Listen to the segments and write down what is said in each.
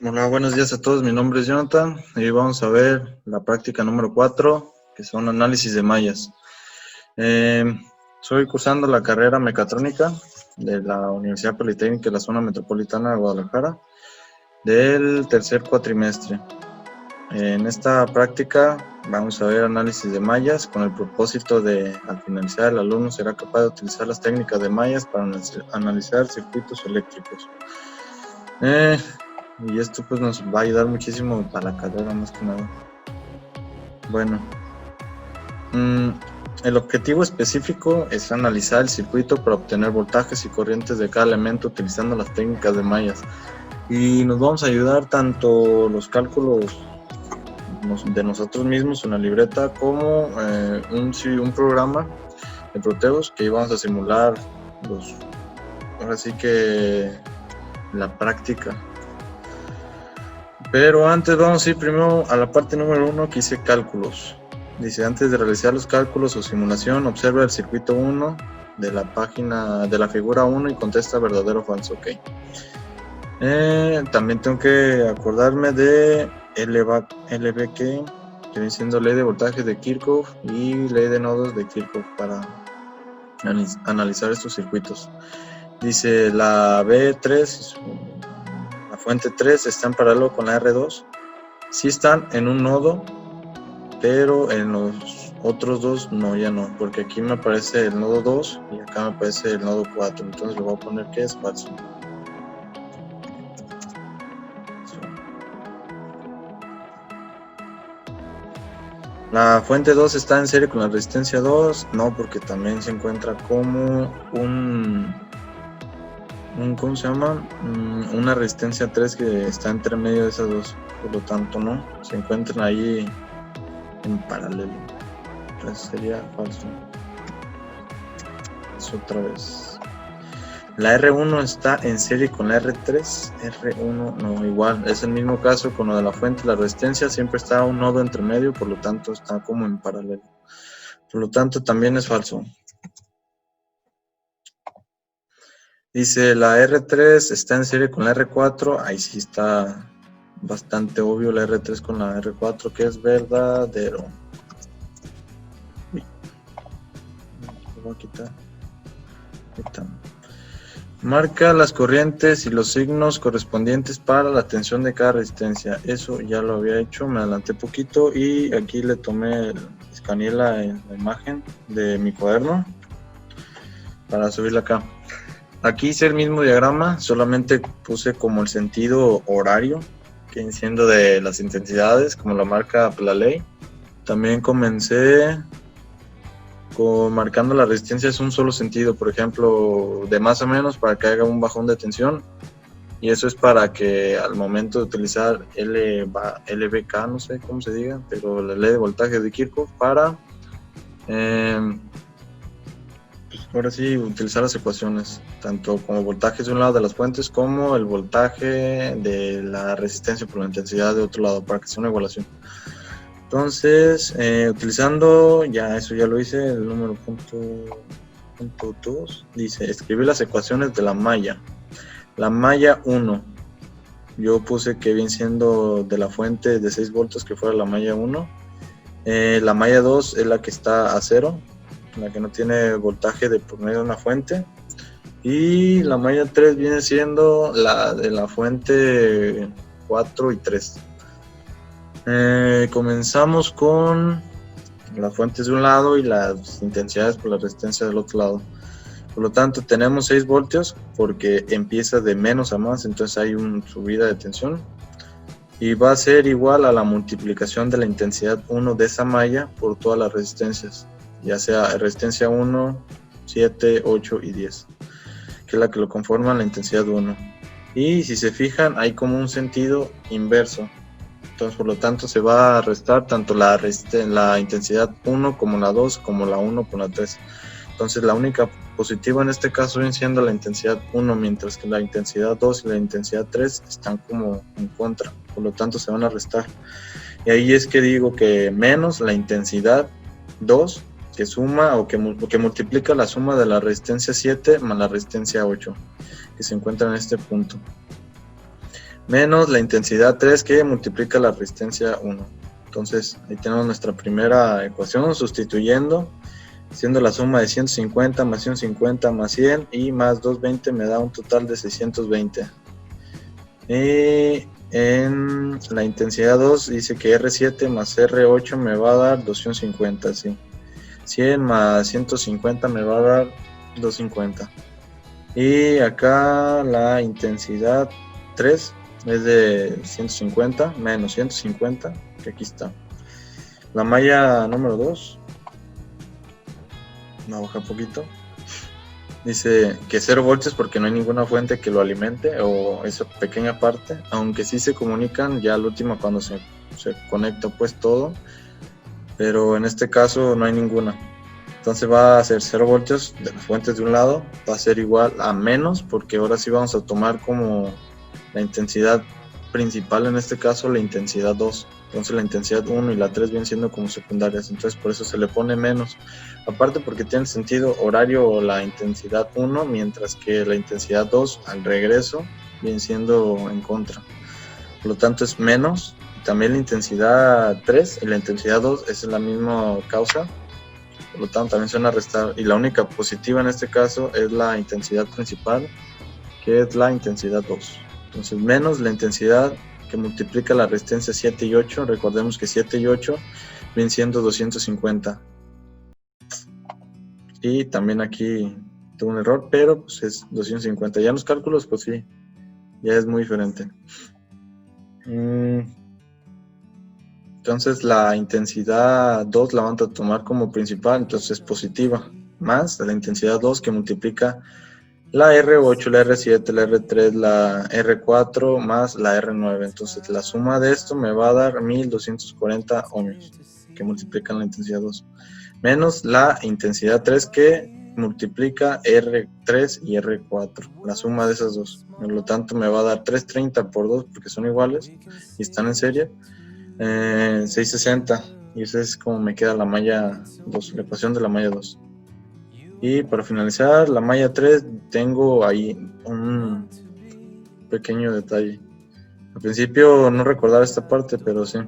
Hola, buenos días a todos. Mi nombre es Jonathan y vamos a ver la práctica número 4, que son análisis de mallas. Estoy cursando la carrera mecatrónica de la Universidad Politécnica de la Zona Metropolitana de Guadalajara del tercer cuatrimestre. En esta práctica vamos a ver análisis de mallas con el propósito de, al finalizar, el alumno será capaz de utilizar las técnicas de mallas para analizar circuitos eléctricos. Y esto pues nos va a ayudar muchísimo para la carrera más que nada. Bueno, el objetivo específico es analizar el circuito para obtener voltajes y corrientes de cada elemento utilizando las técnicas de mallas. Y nos vamos a ayudar tanto los cálculos de nosotros mismos en la libreta como un programa de Proteus que íbamos a simular ahora sí que la práctica. Pero antes vamos a ir primero a la parte número 1 que dice cálculos. Dice, antes de realizar los cálculos o simulación, observa el circuito 1 de la página de la figura 1 y contesta verdadero o falso. Ok. También tengo que acordarme de LB que viene siendo ley de voltaje de Kirchhoff y ley de nodos de Kirchhoff para analizar estos circuitos. Dice, la B3, la fuente 3 está en paralelo con la R2. Sí están en un nodo, pero en los otros dos no, ya no, porque aquí me aparece el nodo 2 y acá me aparece el nodo 4, entonces le voy a poner que es falso. La fuente 2 está en serie con la resistencia 2, no, porque también se encuentra como ¿cómo se llama? Una resistencia 3 que está entre medio de esas dos, por lo tanto no, se encuentran ahí en paralelo, entonces sería falso. Eso otra vez. La R1 está en serie con la R3, R1 no, igual, es el mismo caso con lo de la fuente, la resistencia siempre está un nodo entre medio, por lo tanto está como en paralelo, por lo tanto también es falso. Dice la R3 está en serie con la R4, ahí sí está bastante obvio la R3 con la R4 que es verdadero. Lo voy a quitar. Marca las corrientes y los signos correspondientes para la tensión de cada resistencia. Eso ya lo había hecho, me adelanté poquito y aquí le escaneé la imagen de mi cuaderno para subirla acá. Aquí hice el mismo diagrama, solamente puse como el sentido horario, que viene siendo de las intensidades, como la marca la ley. También comencé marcando la resistencia es un solo sentido, por ejemplo, de más a menos para que haga un bajón de tensión, y eso es para que al momento de utilizar LBK, no sé cómo se diga, pero la ley de voltaje de Kirchhoff para pues ahora sí utilizar las ecuaciones, tanto como voltajes de un lado de las fuentes como el voltaje de la resistencia por la intensidad de otro lado, para que sea una igualación. Entonces, utilizando, ya eso ya lo hice, el número punto 2, dice, escribir las ecuaciones de la malla. La malla 1, yo puse que viene siendo de la fuente de 6 voltios que fuera la malla 1. La malla 2 es la que está a 0, la que no tiene voltaje de por medio de una fuente. Y la malla 3 viene siendo la de la fuente 4 y 3. Comenzamos con las fuentes de un lado y las intensidades por la resistencia del otro lado. Por lo tanto, tenemos 6 voltios porque empieza de menos a más, entonces hay una subida de tensión. Y va a ser igual a la multiplicación de la intensidad 1 de esa malla por todas las resistencias, ya sea resistencia 1, 7, 8 y 10, que es la que lo conforma la intensidad 1. Y si se fijan, hay como un sentido inverso. Entonces, por lo tanto, se va a restar tanto la intensidad 1 como la 2, como la 1 con la 3. Entonces, la única positiva en este caso viene siendo la intensidad 1, mientras que la intensidad 2 y la intensidad 3 están como en contra. Por lo tanto, se van a restar. Y ahí es que digo que menos la intensidad 2, que suma o que multiplica la suma de la resistencia 7 más la resistencia 8, que se encuentra en este punto. menos la intensidad 3 que multiplica la resistencia 1. Entonces ahí tenemos nuestra primera ecuación sustituyendo, siendo la suma de 150 más 150 más 100 y más 220 me da un total de 620. Y en la intensidad 2 dice que R7 más R8 me va a dar 250, ¿sí? 100 más 150 me va a dar 250. Y acá la intensidad 3 es de 150 menos 150, que aquí está. La malla número 2, me baja un poquito. Dice que 0 voltios porque no hay ninguna fuente que lo alimente, o esa pequeña parte, aunque sí se comunican ya al último cuando se conecta pues todo, pero en este caso no hay ninguna. Entonces va a ser 0 voltios de las fuentes de un lado, va a ser igual a menos, porque ahora sí vamos a tomar como la intensidad principal, en este caso la intensidad 2. Entonces la intensidad 1 y la 3 vienen siendo como secundarias, entonces por eso se le pone menos. Aparte porque tiene sentido horario la intensidad 1, mientras que la intensidad 2 al regreso viene siendo en contra. Por lo tanto es menos. También la intensidad 3 y la intensidad 2 es la misma causa. Por lo tanto también se van a restar. Y la única positiva en este caso es la intensidad principal, que es la intensidad 2. Entonces menos la intensidad que multiplica la resistencia 7 y 8. Recordemos que 7 y 8 vienen siendo 250. Y también aquí tuve un error, pero pues es 250. Ya en los cálculos, pues sí, ya es muy diferente. Entonces la intensidad 2 la van a tomar como principal, entonces es positiva. Más la intensidad 2 que multiplica la R8, la R7, la R3, la R4 más la R9. Entonces la suma de esto me va a dar 1240 ohmios que multiplican la intensidad 2. Menos la intensidad 3 que multiplica R3 y R4. La suma de esas dos. Por lo tanto me va a dar 330 por 2 porque son iguales y están en serie. 660. Y esa es como me queda la malla 2, la ecuación de la malla 2. Y para finalizar, la malla 3, tengo ahí un pequeño detalle. Al principio no recordaba esta parte, pero sí.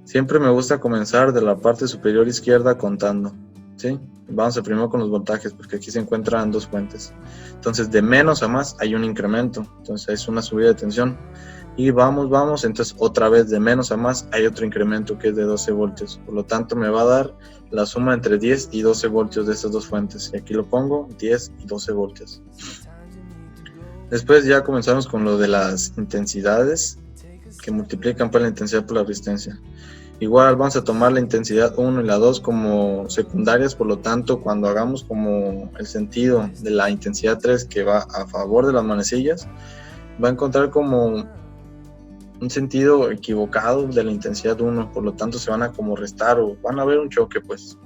Siempre me gusta comenzar de la parte superior izquierda contando, ¿sí? Vamos a primero con los voltajes, porque aquí se encuentran dos fuentes. Entonces, de menos a más hay un incremento. Entonces, es una subida de tensión. Y vamos, entonces otra vez de menos a más hay otro incremento que es de 12 voltios. Por lo tanto, me va a dar la suma entre 10 y 12 voltios de estas dos fuentes. Y aquí lo pongo, 10 y 12 voltios. Después ya comenzamos con lo de las intensidades, que multiplican por la intensidad por la resistencia. Igual vamos a tomar la intensidad 1 y la 2 como secundarias, por lo tanto cuando hagamos como el sentido de la intensidad 3 que va a favor de las manecillas, va a encontrar como un sentido equivocado de la intensidad 1, por lo tanto se van a como restar o van a haber un choque pues.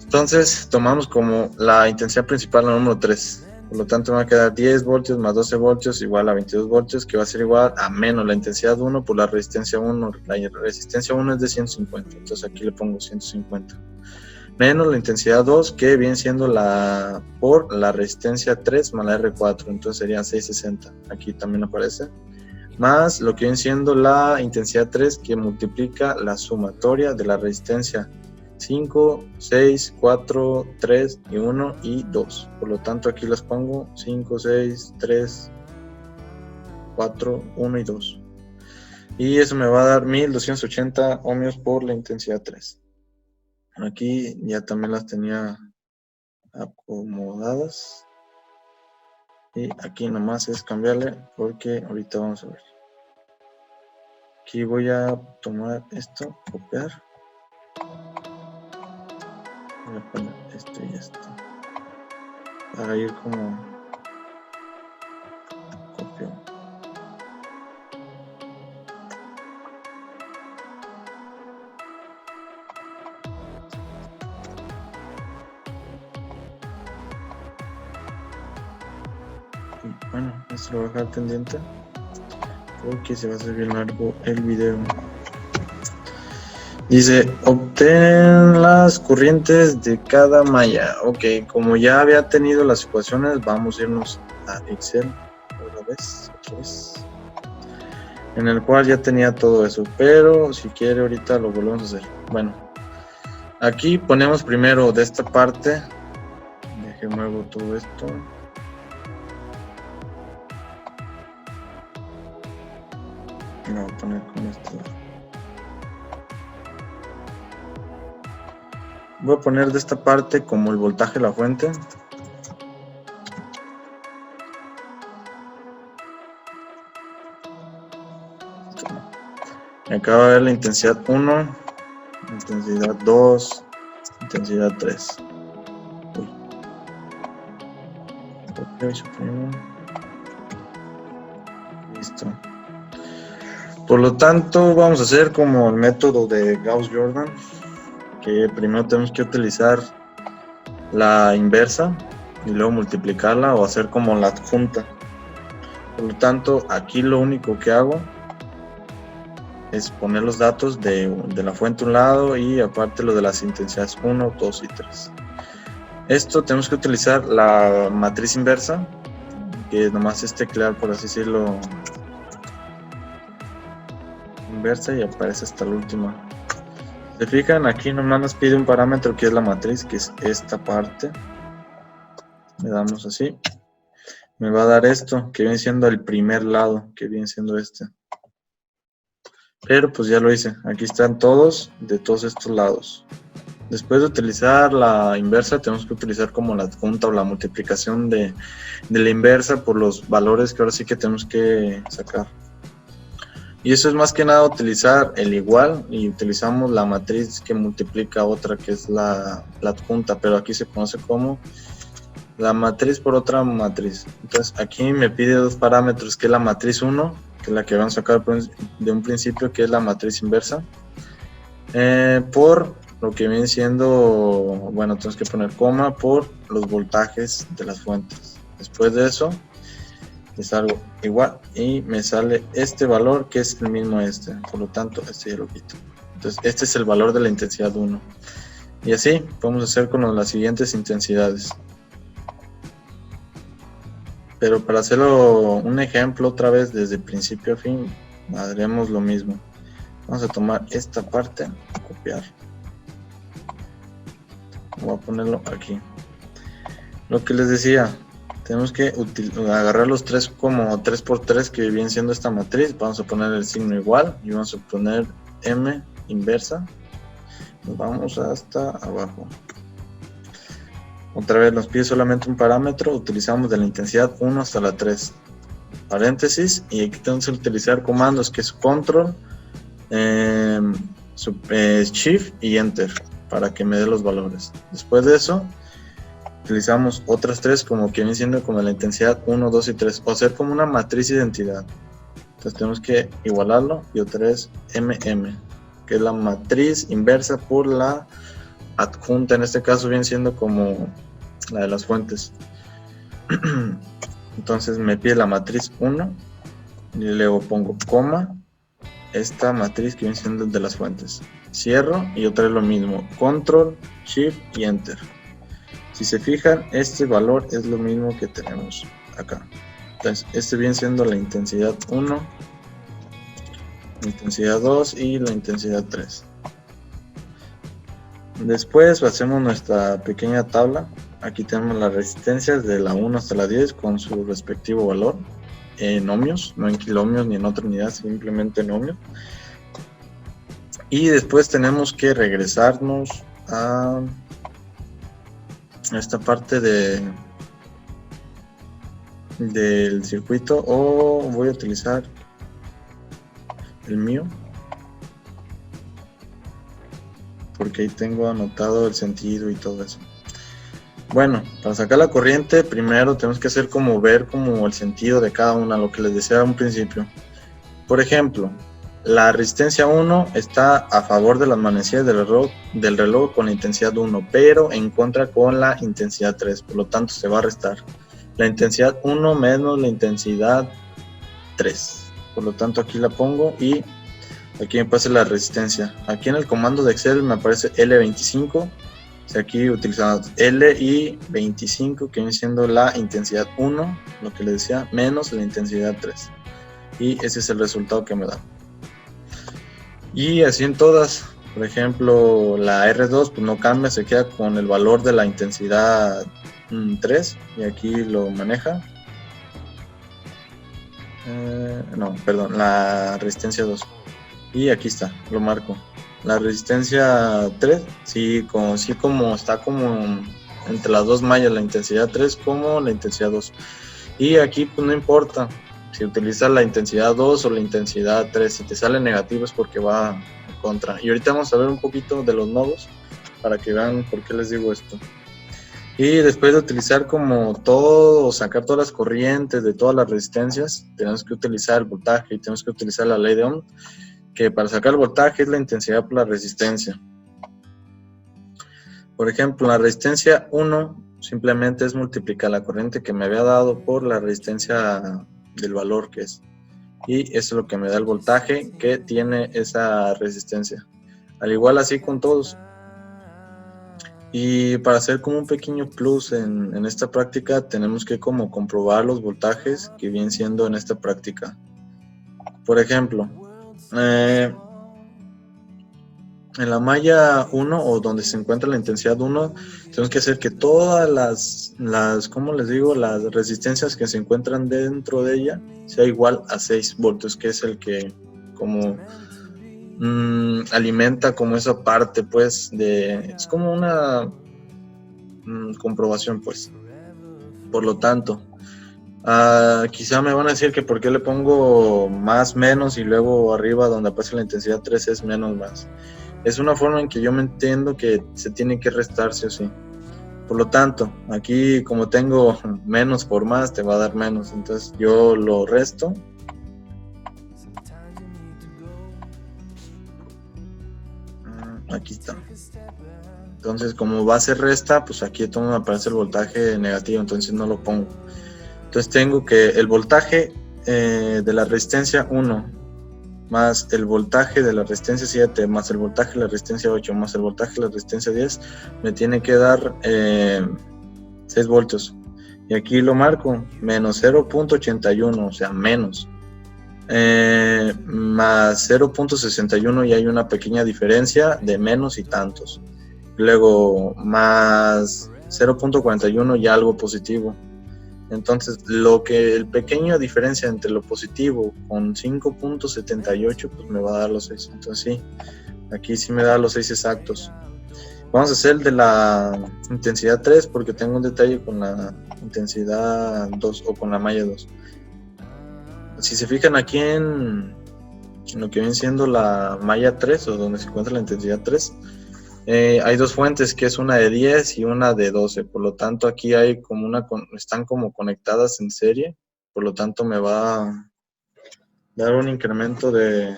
Entonces tomamos como la intensidad principal la número 3. Por lo tanto me va a quedar 10 voltios más 12 voltios igual a 22 voltios, que va a ser igual a menos la intensidad 1 por la resistencia 1. La resistencia 1 es de 150, entonces aquí le pongo 150. Menos la intensidad 2, que viene siendo la por la resistencia 3 más la R4, entonces serían 660. Aquí también aparece. Más lo que viene siendo la intensidad 3, que multiplica la sumatoria de la resistencia 5, 6, 4, 3 y 1 y 2. Por lo tanto aquí las pongo 5, 6, 3, 4, 1 y 2. Y eso me va a dar 1280 ohmios por la intensidad 3. Aquí ya también las tenía acomodadas. Y aquí nomás es cambiarle porque ahorita vamos a ver. Aquí voy a tomar esto, copiar. Voy a poner esto y esto para ir como copio. Y bueno, esto lo voy a dejar pendiente porque se va a hacer bien largo el video. Dice, obtén las corrientes de cada malla. Ok, como ya había tenido las ecuaciones, vamos a irnos a Excel otra vez. en el cual ya tenía todo eso, pero si quiere ahorita lo volvemos a hacer. Bueno, aquí ponemos primero de esta parte, deje muevo todo esto. Lo voy a poner con esto. Voy a poner de esta parte como el voltaje de la fuente. Me acaba de ver la intensidad 1, intensidad 2, intensidad 3. Ok, suprimo. Listo. Por lo tanto, vamos a hacer como el método de Gauss-Jordan, que primero tenemos que utilizar la inversa y luego multiplicarla o hacer como la adjunta. Por lo tanto, aquí lo único que hago es poner los datos de la fuente a un lado y aparte lo de las intensidades 1, 2 y 3. Esto tenemos que utilizar la matriz inversa, que nomás es teclear, por así decirlo, inversa y aparece hasta la última. Se fijan, aquí nomás nos pide un parámetro que es la matriz, que es esta parte. Le damos así. Me va a dar esto, que viene siendo el primer lado, que viene siendo este. Pero pues ya lo hice. Aquí están todos, de todos estos lados. Después de utilizar la inversa, tenemos que utilizar como la adjunta o la multiplicación de la inversa por los valores que ahora sí que tenemos que sacar. Y eso es más que nada utilizar el igual y utilizamos la matriz que multiplica otra que es la adjunta, pero aquí se conoce como la matriz por otra matriz. Entonces aquí me pide dos parámetros, que es la matriz 1, que es la que vamos a sacar de un principio, que es la matriz inversa, por lo que viene siendo, bueno, tenemos que poner coma por los voltajes de las fuentes. Después de eso le salgo igual y me sale este valor que es el mismo este, por lo tanto este ya lo quito. Entonces este es el valor de la intensidad 1 y así podemos hacer con las siguientes intensidades. Pero para hacerlo un ejemplo otra vez desde principio a fin, haremos lo mismo. Vamos a tomar esta parte, copiar. Voy a ponerlo aquí. Lo que les decía, tenemos que agarrar los tres como 3×3 que viene siendo esta matriz. Vamos a poner el signo igual y vamos a poner M inversa. Nos vamos hasta abajo. Otra vez nos pide solamente un parámetro, utilizamos de la intensidad 1 hasta la 3, paréntesis, y aquí tenemos que utilizar comandos que es control, shift y enter para que me dé los valores. Después de eso utilizamos otras tres como que viene siendo como la intensidad 1, 2 y 3, o hacer como una matriz identidad. Entonces tenemos que igualarlo y otra vez MM, que es la matriz inversa por la adjunta, en este caso viene siendo como la de las fuentes. Entonces me pide la matriz 1 y luego pongo coma, esta matriz que viene siendo de las fuentes, cierro y otra vez lo mismo, control, shift y enter. Si se fijan, este valor es lo mismo que tenemos acá. Entonces este viene siendo la intensidad 1, la intensidad 2 y la intensidad 3. Después hacemos nuestra pequeña tabla. Aquí tenemos las resistencias de la 1 hasta la 10 con su respectivo valor en ohmios, no en kiloohmios ni en otra unidad, simplemente en ohmios. Y después tenemos que regresarnos a esta parte del circuito, o voy a utilizar el mío porque ahí tengo anotado el sentido y todo eso. Bueno, para sacar la corriente primero tenemos que hacer como ver como el sentido de cada una, lo que les decía a un principio. Por ejemplo, la resistencia 1 está a favor de las manecillas del reloj con la intensidad 1, pero en contra con la intensidad 3, por lo tanto se va a restar la intensidad 1 menos la intensidad 3. Por lo tanto aquí la pongo y aquí me aparece la resistencia. Aquí en el comando de Excel me aparece L25. O sea, aquí utilizamos L y 25, que viene siendo la intensidad 1, lo que les decía, menos la intensidad 3. y ese es el resultado que me da. Y así en todas. Por ejemplo, la R2 pues no cambia, se queda con el valor de la intensidad 3 y aquí lo maneja. No, perdón, la resistencia 2. Y aquí está, lo marco. La resistencia 3, sí como está como entre las dos mallas, la intensidad 3 como la intensidad 2. Y aquí pues no importa si utilizas la intensidad 2 o la intensidad 3, si te sale negativo es porque va en contra. Y ahorita vamos a ver un poquito de los nodos para que vean por qué les digo esto. Y después de utilizar como todo, sacar todas las corrientes de todas las resistencias, tenemos que utilizar el voltaje y tenemos que utilizar la ley de Ohm, que para sacar el voltaje es la intensidad por la resistencia. Por ejemplo, la resistencia 1 simplemente es multiplicar la corriente que me había dado por la resistencia del valor que es. Y eso es lo que me da el voltaje que tiene esa resistencia. Al igual así con todos. Y para hacer como un pequeño plus en esta práctica, tenemos que como comprobar los voltajes que vienen siendo en esta práctica. Por ejemplo, en la malla 1 o donde se encuentra la intensidad 1, tenemos que hacer que todas las ¿cómo les digo? Las resistencias que se encuentran dentro de ella sea igual a 6 voltios, que es el que como alimenta como esa parte pues es como una comprobación pues. Por lo tanto, quizá me van a decir que por qué le pongo más menos y luego arriba donde aparece la intensidad 3 es menos más. Es una forma en que yo me entiendo que se tiene que restar sí o sí. Por lo tanto, aquí como tengo menos por más, te va a dar menos. Entonces yo lo resto. Aquí está. Entonces como base resta, pues aquí todo me aparece el voltaje negativo, entonces no lo pongo. Entonces tengo que el voltaje de la resistencia 1 más el voltaje de la resistencia 7 más el voltaje de la resistencia 8 más el voltaje de la resistencia 10 me tiene que dar 6 voltios. Y aquí lo marco, menos 0.81, o sea, menos. Más 0.61 y hay una pequeña diferencia de menos y tantos. Luego más 0.41 y algo positivo. Entonces el pequeño diferencia entre lo positivo con 5.78 pues me va a dar los 6. Entonces sí, aquí sí me da los 6 exactos. Vamos a hacer el de la intensidad 3 porque tengo un detalle con la intensidad 2 o con la malla 2. Si se fijan aquí en lo que viene siendo la malla 3 o donde se encuentra la intensidad 3, hay dos fuentes, que es una de 10 y una de 12, por lo tanto aquí hay como están como conectadas en serie, por lo tanto me va a dar un incremento de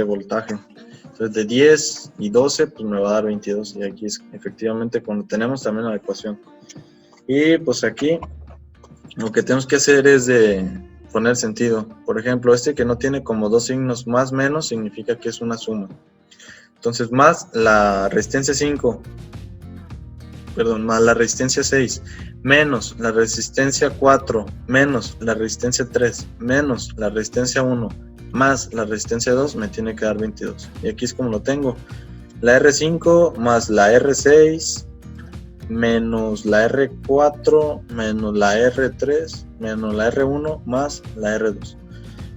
voltaje. Entonces de 10 y 12 pues me va a dar 22 y aquí es efectivamente cuando tenemos también la ecuación. Y pues aquí lo que tenemos que hacer es de poner sentido. Por ejemplo, este que no tiene como dos signos más menos significa que es una suma. Entonces más la resistencia 5, perdón, más la resistencia 6, menos la resistencia 4, menos la resistencia 3, menos la resistencia 1, más la resistencia 2, me tiene que dar 22. Y aquí es como lo tengo. La R5 más la R6, menos la R4, menos la R3, menos la R1, más la R2.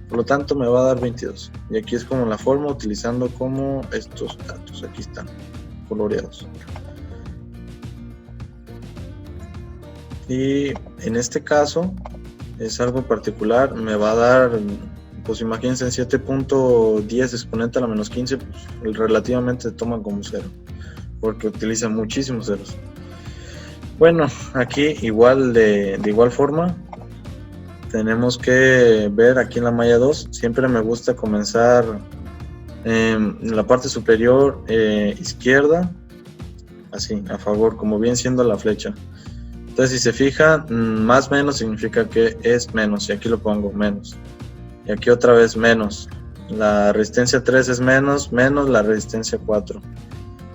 Por lo tanto me va a dar 22. Y aquí es como la forma utilizando como estos datos. Aquí están, coloreados. Y en este caso es algo particular. Me va a dar, pues imagínense, 7.10 exponente a la menos 15. Pues relativamente toman como 0. Porque utiliza muchísimos ceros. Bueno, aquí igual de igual forma. Tenemos que ver aquí en la malla 2, siempre me gusta comenzar en la parte superior izquierda, así, a favor, como bien siendo la flecha. Entonces si se fijan, más menos significa que es menos, y aquí lo pongo, menos. Y aquí otra vez menos. La resistencia 3 es menos, menos la resistencia 4.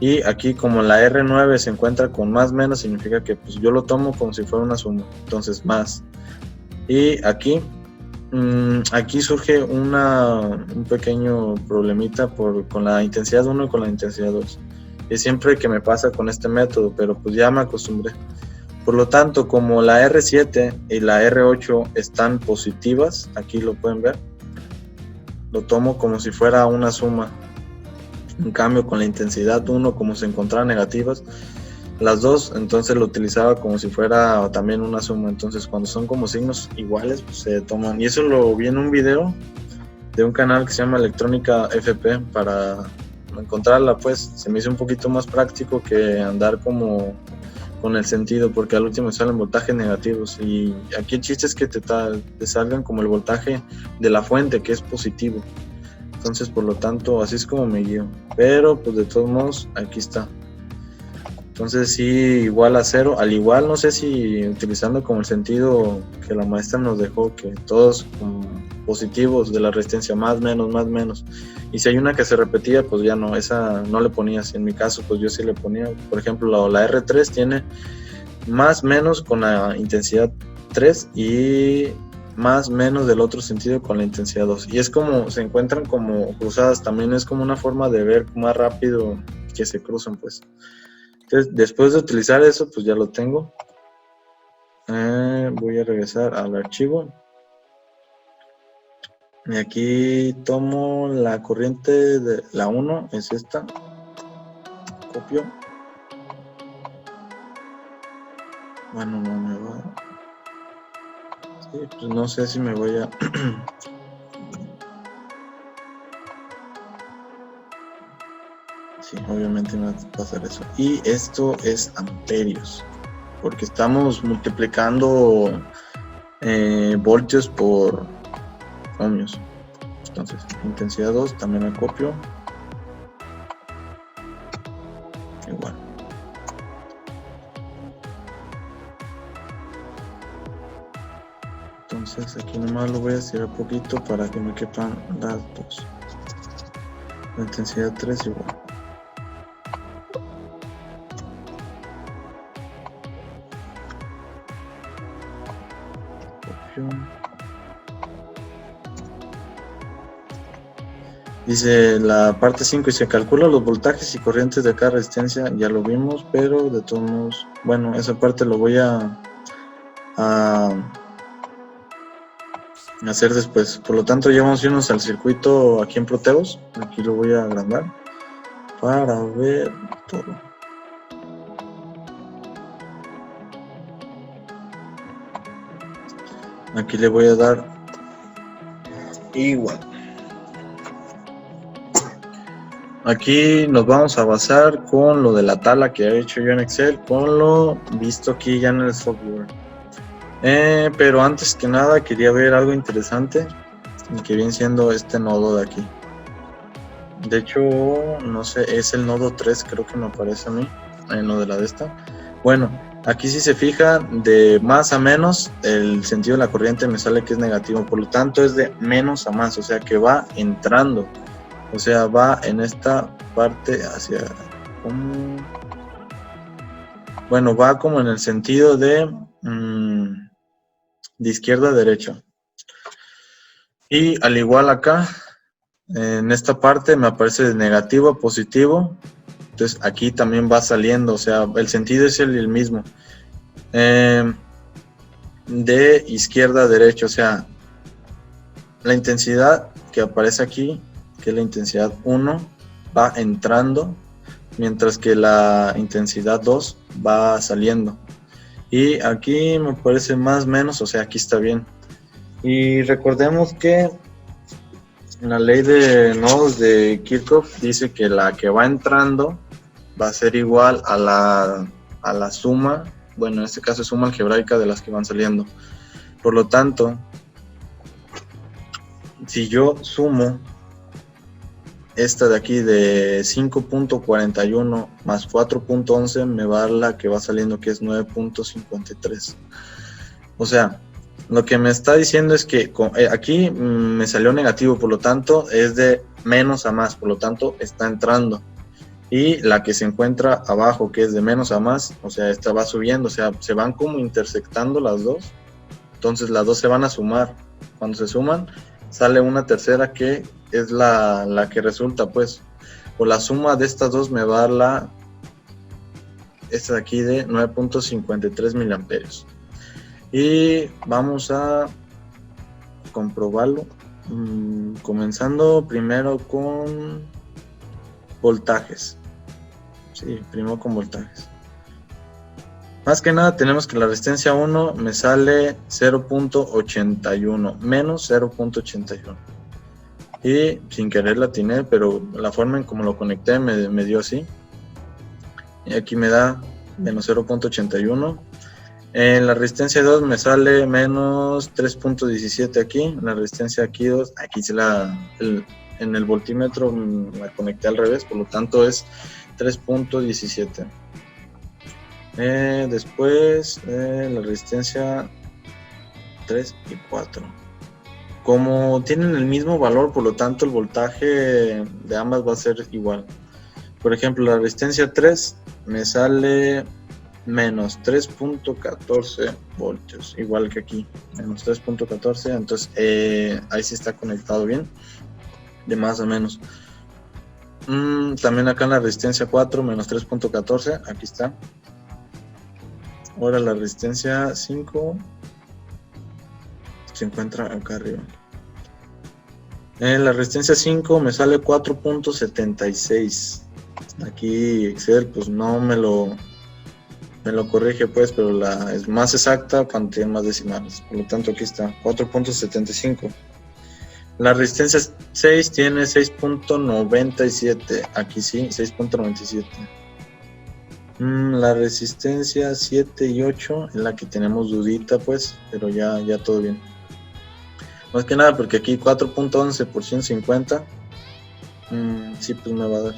Y aquí como la R9 se encuentra con más menos, significa que pues yo lo tomo como si fuera una suma, entonces más. Y aquí Aquí surge un pequeño problemita con la intensidad 1 y con la intensidad 2. Es siempre que me pasa con este método, pero pues ya me acostumbré. Por lo tanto, como la R7 y la R8 están positivas, aquí lo pueden ver, lo tomo como si fuera una suma. En cambio, con la intensidad 1, como se encontraban negativas, las dos, entonces lo utilizaba como si fuera también una suma. Entonces, cuando son como signos iguales, pues se toman. Y eso lo vi en un video de un canal que se llama Electrónica FP. Para encontrarla, pues se me hizo un poquito más práctico que andar como con el sentido, porque al último salen voltajes negativos. Y aquí el chiste es que te salgan como el voltaje de la fuente, que es positivo. Entonces, por lo tanto, así es como me guío. Pero, pues de todos modos, aquí está. Entonces sí, igual a 0, al igual no sé si utilizando como el sentido que la maestra nos dejó, que todos como positivos de la resistencia, más, menos, y si hay una que se repetía, pues ya no, esa no le ponías. En mi caso, pues yo sí le ponía, por ejemplo, la R3 tiene más, menos con la intensidad 3 y más, menos del otro sentido con la intensidad 2, y es como, se encuentran como cruzadas, también es como una forma de ver más rápido que se cruzan, pues. Entonces, después de utilizar eso, pues ya lo tengo. Voy a regresar al archivo. Y aquí tomo la corriente de la 1, es esta. Copio. Bueno, no me va. Sí, pues no sé si me voy a... Sí, obviamente me va a pasar eso. Y esto es amperios, porque estamos multiplicando voltios por ohmios. Entonces, intensidad 2 también la copio. Igual. Entonces aquí nomás lo voy a estirar poquito para que me quepan las dos. La intensidad 3 igual. Dice la parte 5 y se calcula los voltajes y corrientes de cada resistencia, ya lo vimos, pero de todos modos, bueno, esa parte lo voy a hacer después. Por lo tanto, ya vamos a irnos al circuito aquí en Proteus. Aquí lo voy a agrandar para ver todo. Aquí le voy a dar igual. Aquí nos vamos a basar con lo de la tabla que he hecho yo en Excel, con lo visto aquí ya en el software. Pero antes que nada quería ver algo interesante, que viene siendo este nodo de aquí. De hecho, no sé, es el nodo 3, creo que me aparece a mí, en lo de la de esta. Bueno, aquí si se fija, de más a menos, el sentido de la corriente me sale que es negativo, por lo tanto es de menos a más, o sea que va entrando. O sea, va en esta parte hacia... Bueno, va como en el sentido de izquierda a derecha. Y al igual acá, en esta parte me aparece de negativo a positivo. Entonces aquí también va saliendo, o sea, el sentido es el mismo. De izquierda a derecha, o sea, la intensidad que aparece aquí, que es la intensidad 1, va entrando, mientras que la intensidad 2 va saliendo. Y aquí me parece más o menos, o sea, aquí está bien. Y recordemos que la ley de nodos de Kirchhoff dice que la que va entrando va a ser igual a la suma, bueno, en este caso es suma algebraica de las que van saliendo. Por lo tanto, si yo sumo esta de aquí de 5.41 más 4.11, me va a dar la que va saliendo, que es 9.53. O sea, lo que me está diciendo es que aquí me salió negativo, por lo tanto es de menos a más, por lo tanto está entrando. Y la que se encuentra abajo, que es de menos a más, o sea, esta va subiendo, o sea, se van como intersectando las dos. Entonces las dos se van a sumar. cuando se suman, sale una tercera que es la que resulta, pues, o la suma de estas dos me va a dar esta de aquí de 9.53 miliamperios. Y vamos a comprobarlo, comenzando primero con voltajes. Sí, primero con voltajes. Más que nada tenemos que la resistencia 1 me sale 0.81, menos 0.81. Y sin querer la atiné, pero la forma en como lo conecté me dio así. Y aquí me da menos 0.81. En la resistencia 2 me sale menos 3.17 aquí. En la resistencia aquí 2, aquí en el voltímetro la conecté al revés, por lo tanto es 3.17. Después la resistencia 3 y 4. Como tienen el mismo valor, por lo tanto el voltaje de ambas va a ser igual. Por ejemplo, la resistencia 3 me sale menos 3.14 voltios, igual que aquí, menos 3.14, entonces ahí sí está conectado bien, de más o menos. También acá en la resistencia 4, menos 3.14, aquí está. Ahora la resistencia 5 se encuentra acá arriba. En la resistencia 5 me sale 4.76. Aquí Excel pues no me lo corrige, pues, pero es más exacta cuando tiene más decimales. Por lo tanto aquí está 4.75. La resistencia 6 tiene 6.97. Aquí sí, 6.97. La resistencia 7 y 8 en la que tenemos dudita, pues, pero ya todo bien. Más que nada porque aquí 4.11 por 150, sí, pues me va a dar.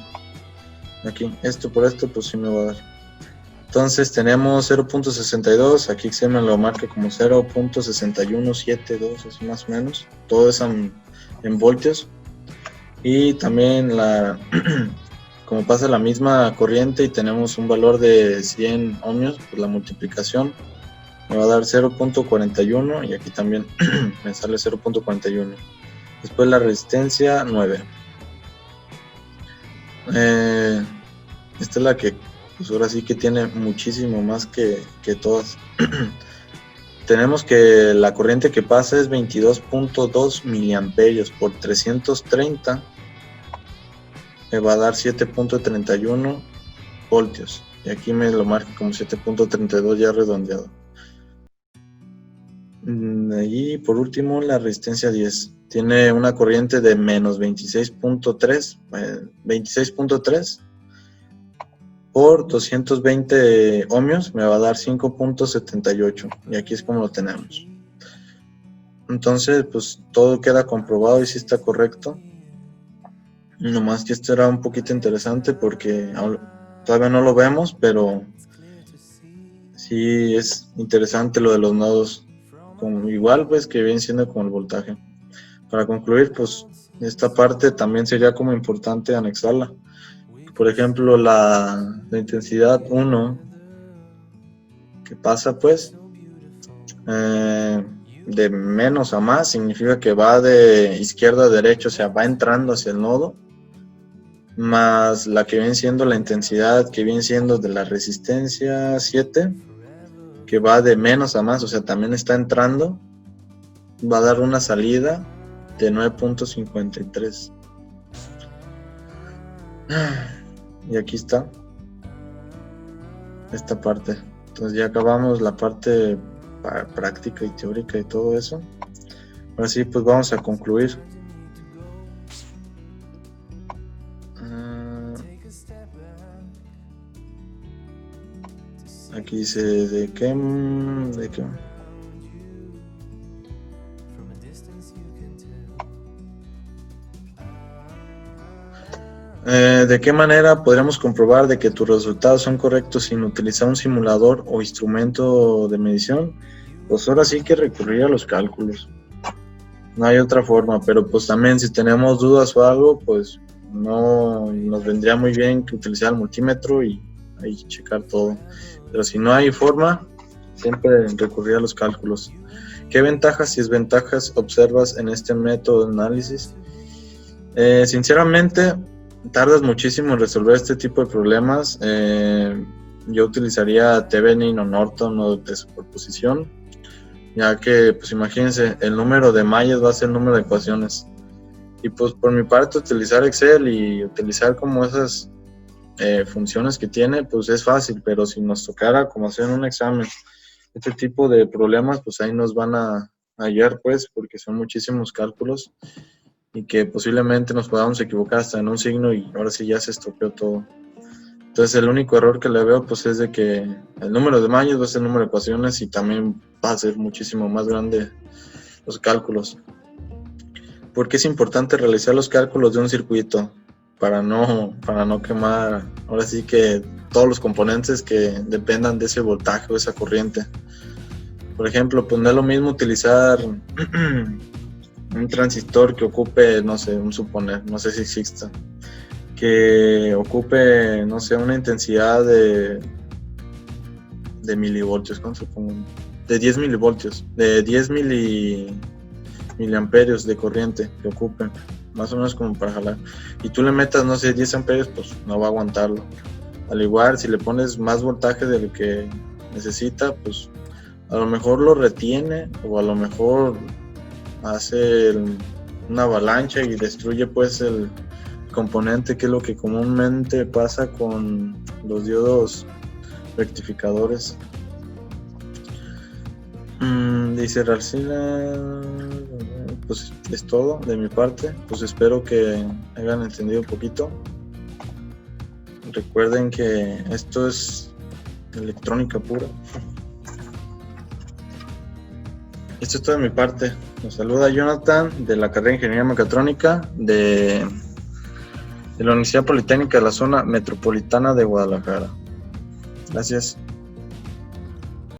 Aquí, esto por esto, pues sí me va a dar. Entonces tenemos 0.62, aquí se me lo marca como 0.6172, así más o menos. Todo es en voltios. Y también como pasa la misma corriente y tenemos un valor de 100 ohmios, pues la multiplicación me va a dar 0.41 y aquí también me sale 0.41. Después la resistencia 9. Esta es la que pues ahora sí que tiene muchísimo más que todas. Tenemos que la corriente que pasa es 22.2 miliamperios por 330. Me va a dar 7.31 voltios. Y aquí me lo marca como 7.32 ya redondeado. Y por último la resistencia 10. Tiene una corriente de menos 26.3 por 220 ohmios. Me va a dar 5.78. Y aquí es como lo tenemos. Entonces pues todo queda comprobado y sí está correcto. Nomás que esto era un poquito interesante porque todavía no lo vemos, pero sí es interesante lo de los nodos, igual pues que viene siendo como el voltaje. Para concluir, pues esta parte también sería como importante anexarla. Por ejemplo, la intensidad 1 que pasa pues de menos a más, significa que va de izquierda a derecha, o sea, va entrando hacia el nodo, más la que viene siendo la intensidad que viene siendo de la resistencia 7, que va de menos a más, o sea, también está entrando, va a dar una salida de 9.53. Y aquí está esta parte. Entonces ya acabamos la parte práctica y teórica y todo eso. Ahora sí, pues vamos a concluir. Aquí dice de qué ¿de qué manera podríamos comprobar de que tus resultados son correctos sin utilizar un simulador o instrumento de medición? Pues ahora sí que recurrir a los cálculos. No hay otra forma, pero pues también si tenemos dudas o algo, pues no nos vendría muy bien que utilizar el multímetro y ahí checar todo. Pero si no hay forma, siempre recurrir a los cálculos. ¿Qué ventajas y desventajas observas en este método de análisis? Sinceramente, tardas muchísimo en resolver este tipo de problemas. Yo utilizaría Thevenin o Norton o de superposición, ya que, pues imagínense, el número de mallas va a ser el número de ecuaciones. Y pues por mi parte, utilizar Excel y utilizar como esas funciones que tiene, pues es fácil, pero si nos tocara como hacer un examen este tipo de problemas, pues ahí nos van a hallar, pues, porque son muchísimos cálculos y que posiblemente nos podamos equivocar hasta en un signo y ahora sí ya se estropeó todo. Entonces el único error que le veo pues es de que el número de mallas va a ser el número de ecuaciones y también va a ser muchísimo más grande los cálculos. ¿Por qué es importante realizar los cálculos de un circuito? Para no quemar ahora sí que todos los componentes que dependan de ese voltaje o esa corriente. Por ejemplo, pues no es lo mismo utilizar un transistor que ocupe, no sé, un suponer, no sé si exista, que ocupe, no sé, una intensidad de milivoltios, ¿cuánto supongo? De 10 milivoltios, de 10 miliamperios de corriente que ocupen, más o menos como para jalar, y tú le metas, no sé, 10 amperios, pues no va a aguantarlo. Al igual, si le pones más voltaje de lo que necesita, pues a lo mejor lo retiene o a lo mejor hace una avalancha y destruye pues el componente, que es lo que comúnmente pasa con los diodos rectificadores. Dice Ralcina, pues es todo de mi parte, pues espero que hayan entendido un poquito. Recuerden que esto es electrónica pura. Esto es todo de mi parte. Nos saluda Jonathan de la carrera de Ingeniería Mecatrónica de la Universidad Politécnica de la Zona Metropolitana de Guadalajara. Gracias.